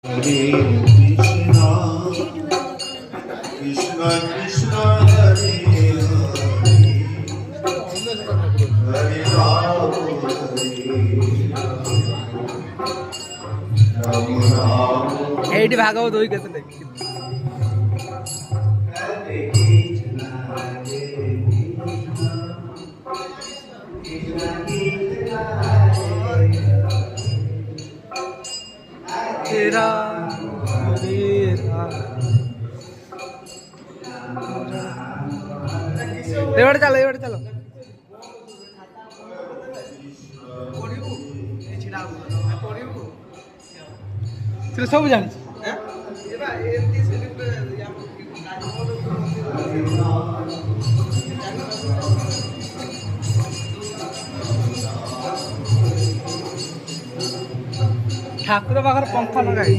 Hare Krishna, Krishna Krishna Hare Hare, Hare Ram Ram Ram এইটি ভাগবত ওই কেতে দেখি Hare Krishna, Hare Krishna, Krishna তেরা এবারে চলো এবারে চলো তুই সব জানিস ଠାକୁର ପାଖରେ ପଙ୍ଖା ଲଗାଇ